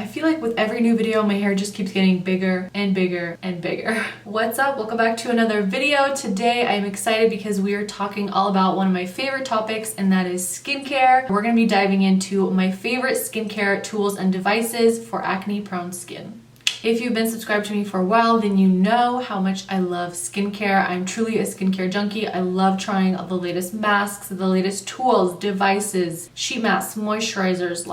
I feel like with every new video, my hair just keeps getting bigger and bigger and bigger. What's up? Welcome back to another video. Today, I'm excited because we are talking all about one of my favorite topics, and that is skincare. We're gonna be diving into my favorite skincare tools and devices for acne-prone skin. If you've been subscribed to me for a while, then you know how much I love skincare. I'm truly a skincare junkie. I love trying the latest masks, the latest tools, devices, sheet masks, moisturizers,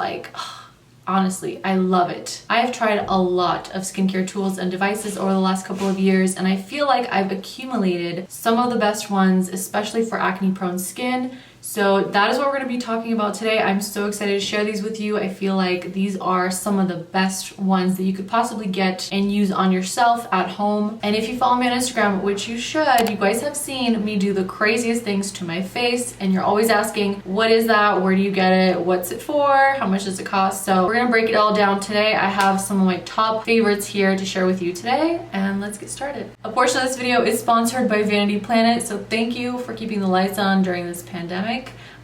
honestly, I love it. I have tried a lot of skincare tools and devices over the last couple of years, and I feel like I've accumulated some of the best ones, especially for acne-prone skin. So that is what we're going to be talking about today. I'm so excited to share these with you. I feel like these are some of the best ones that you could possibly get and use on yourself at home. And if you follow me on Instagram, which you should, you guys have seen me do the craziest things to my face, and you're always asking, what is that? Where do you get it? What's it for? How much does it cost? So we're going to break it all down today. I have some of my top favorites here to share with you today, and let's get started. A portion of this video is sponsored by Vanity Planet, so thank you for keeping the lights on during this pandemic.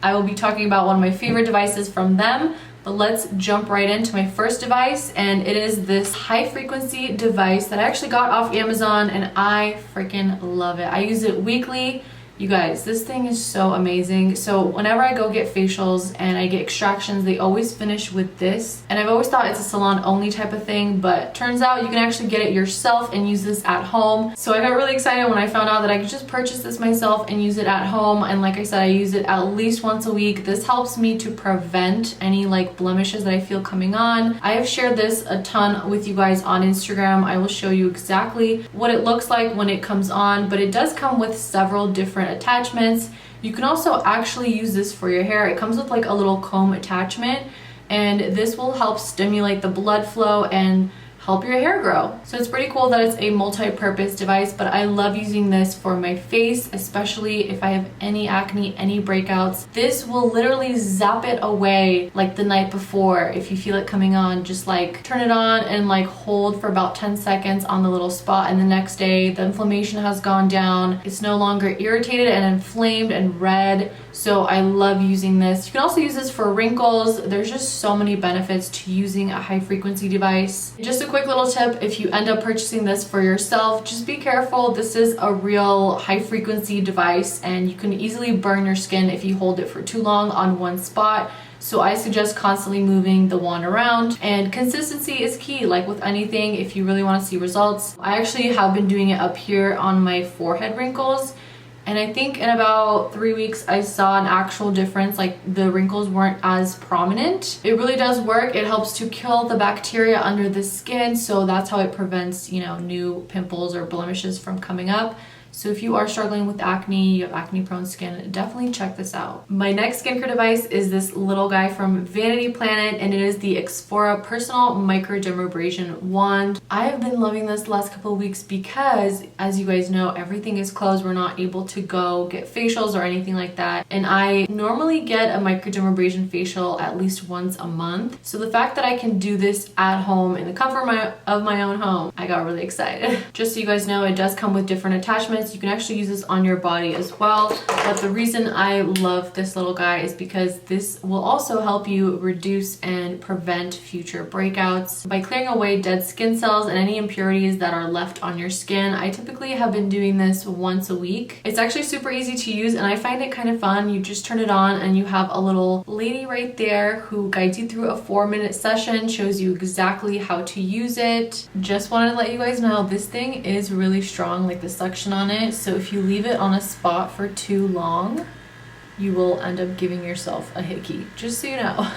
I will be talking about one of my favorite devices from them, but let's jump right into my first device, and it is this high frequency device that I actually got off Amazon, and I freaking love it. I use it weekly. You guys, this thing is so amazing. So whenever I go get facials and I get extractions, they always finish with this. And I've always thought it's a salon only type of thing, but turns out you can actually get it yourself and use this at home. So I got really excited when I found out that I could just purchase this myself and use it at home. And like I said, I use it at least once a week. This helps me to prevent any blemishes that I feel coming on. I have shared this a ton with you guys on Instagram. I will show you exactly what it looks like when it comes on, but it does come with several different attachments. You can also actually use this for your hair. It comes with a little comb attachment, and this will help stimulate the blood flow and help your hair grow. So it's pretty cool that it's a multi-purpose device, but I love using this for my face, especially if I have any acne, any breakouts. This will literally zap it away the night before. If you feel it coming on, just turn it on and hold for about 10 seconds on the little spot, and the next day the inflammation has gone down. It's no longer irritated and inflamed and red. So I love using this. You can also use this for wrinkles. There's just so many benefits to using a high frequency device. Just a quick little tip, if you end up purchasing this for yourself, just be careful. This is a real high frequency device, and you can easily burn your skin if you hold it for too long on one spot. So I suggest constantly moving the wand around, and consistency is key. Like with anything, if you really want to see results, I actually have been doing it up here on my forehead wrinkles. And I think in about 3 weeks, I saw an actual difference. The wrinkles weren't as prominent. It really does work. It helps to kill the bacteria under the skin. So that's how it prevents, new pimples or blemishes from coming up. So if you are struggling with acne, you have acne-prone skin, definitely check this out. My next skincare device is this little guy from Vanity Planet, and it is the Exfora Personal Microderm Wand. I have been loving this the last couple of weeks because, as you guys know, everything is closed. We're not able to go get facials or anything like that. And I normally get a microdermabrasion facial at least once a month. So the fact that I can do this at home in the comfort of my own home, I got really excited. Just so you guys know, it does come with different attachments. You can actually use this on your body as well, but the reason I love this little guy is because this will also help you reduce and prevent future breakouts by clearing away dead skin cells and any impurities that are left on your skin. I typically have been doing this once a week. It's actually super easy to use, and I find it kind of fun. You just turn it on and you have a little lady right there who guides you through a 4-minute session, shows you exactly how to use it. Just wanted to let you guys know this thing is really strong, the suction on it. So if you leave it on a spot for too long, you will end up giving yourself a hickey, just so you know.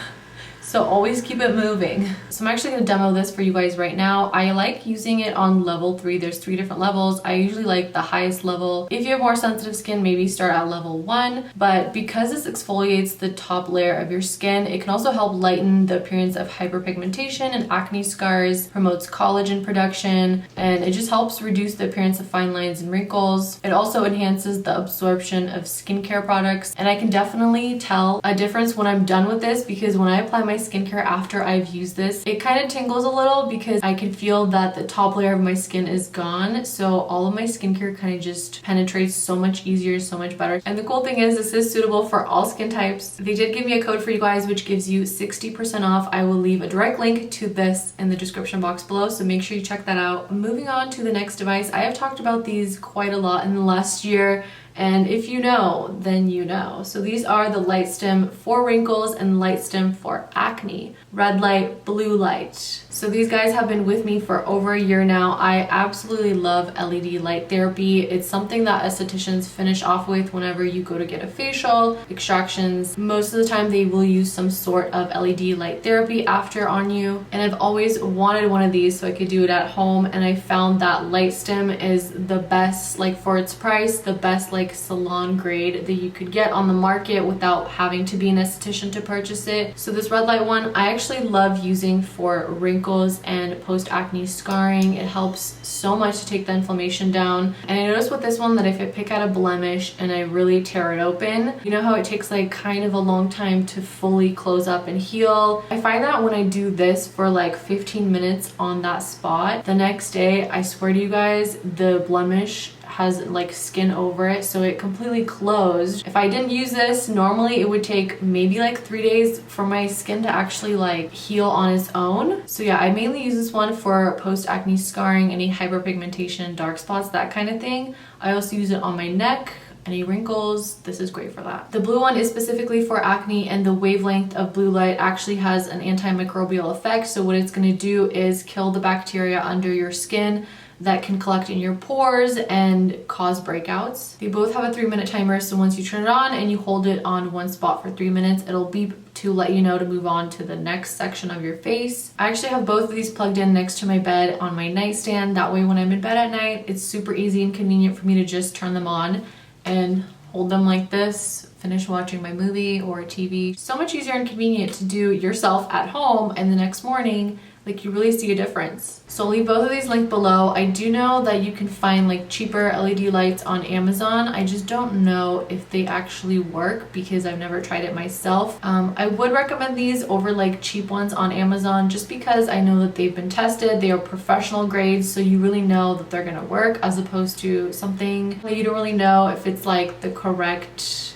So always keep it moving. So I'm actually gonna demo this for you guys right now. I like using it on level 3. There's 3 different levels. I usually like the highest level. If you have more sensitive skin, maybe start at level 1. But because this exfoliates the top layer of your skin, it can also help lighten the appearance of hyperpigmentation and acne scars, promotes collagen production, and it just helps reduce the appearance of fine lines and wrinkles. It also enhances the absorption of skincare products. And I can definitely tell a difference when I'm done with this, because when I apply my my skincare after I've used this, it kind of tingles a little because I can feel that the top layer of my skin is gone. So all of my skincare kind of just penetrates so much easier, so much better. And the cool thing is this is suitable for all skin types. They did give me a code for you guys, which gives you 60% off. I will leave a direct link to this in the description box below, so make sure you check that out. Moving on to the next device. I have talked about these quite a lot in the last year, and if you know, then you know. So these are the Light Stim for wrinkles and Light Stim for acne. Red light, blue light. So these guys have been with me for over a year now. I absolutely love LED light therapy. It's something that estheticians finish off with whenever you go to get a facial, extractions. Most of the time they will use some sort of LED light therapy after on you. And I've always wanted one of these so I could do it at home, and I found that Light Stim is the best, like for its price, the best like salon grade that you could get on the market without having to be an esthetician to purchase it. So this red light one I actually love using for wrinkles and post-acne scarring. It helps so much to take the inflammation down. And I noticed with this one that if I pick out a blemish and I really tear it open, you know how it takes like kind of a long time to fully close up and heal? I find that when I do this for like 15 minutes on that spot, the next day, I swear to you guys, the blemish has like skin over it, so it completely closed. If I didn't use this, normally it would take maybe like 3 days for my skin to actually like heal on its own. So yeah, I mainly use this one for post-acne scarring, any hyperpigmentation, dark spots, that kind of thing. I also use it on my neck, any wrinkles. This is great for that. The blue one is specifically for acne, and the wavelength of blue light actually has an antimicrobial effect. So what it's going to do is kill the bacteria under your skin that can collect in your pores and cause breakouts. They both have a 3-minute timer, so once you turn it on and you hold it on one spot for 3 minutes, it'll beep to let you know to move on to the next section of your face. I actually have both of these plugged in next to my bed on my nightstand. That way when I'm in bed at night, it's super easy and convenient for me to just turn them on and hold them like this, finish watching my movie or TV. So much easier and convenient to do yourself at home, and the next morning, like you really see a difference. So I'll leave both of these linked below. I do know that you can find like cheaper LED lights on Amazon. I just don't know if they actually work because I've never tried it myself. I would recommend these over like cheap ones on Amazon just because I know that they've been tested. They are professional grades, so you really know that they're gonna work, as opposed to something that you don't really know if it's like the correct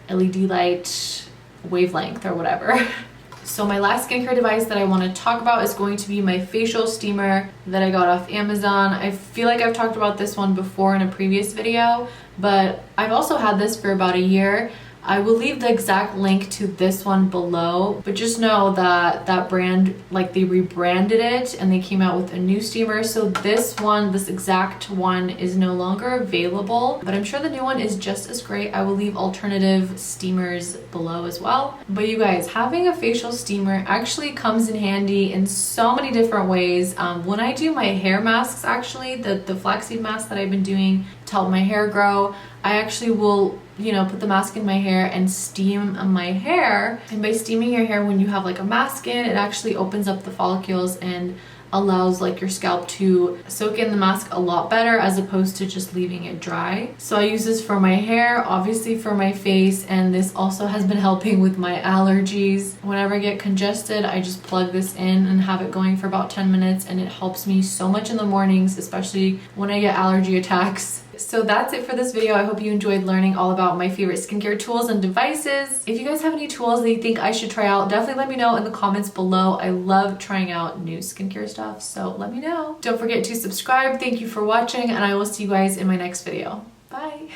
LED light wavelength or whatever. So my last skincare device that I want to talk about is going to be my facial steamer that I got off Amazon. I feel like I've talked about this one before in a previous video, but I've also had this for about a year. I will leave the exact link to this one below, but just know that that brand, like they rebranded it and they came out with a new steamer. So this one, this exact one, is no longer available, but I'm sure the new one is just as great. I will leave alternative steamers below as well. But you guys, having a facial steamer actually comes in handy in so many different ways. When I do my hair masks, actually, the flaxseed mask that I've been doing to help my hair grow, I actually will, you know, put the mask in my hair and steam my hair. And by steaming your hair when you have like a mask in, it actually opens up the follicles and allows like your scalp to soak in the mask a lot better, as opposed to just leaving it dry. So I use this for my hair, obviously for my face, and this also has been helping with my allergies. Whenever I get congested, I just plug this in and have it going for about 10 minutes, and it helps me so much in the mornings, especially when I get allergy attacks. So that's it for this video. I hope you enjoyed learning all about my favorite skincare tools and devices. If you guys have any tools that you think I should try out, definitely let me know in the comments below. I love trying out new skincare stuff, so let me know. Don't forget to subscribe. Thank you for watching, and I will see you guys in my next video. Bye!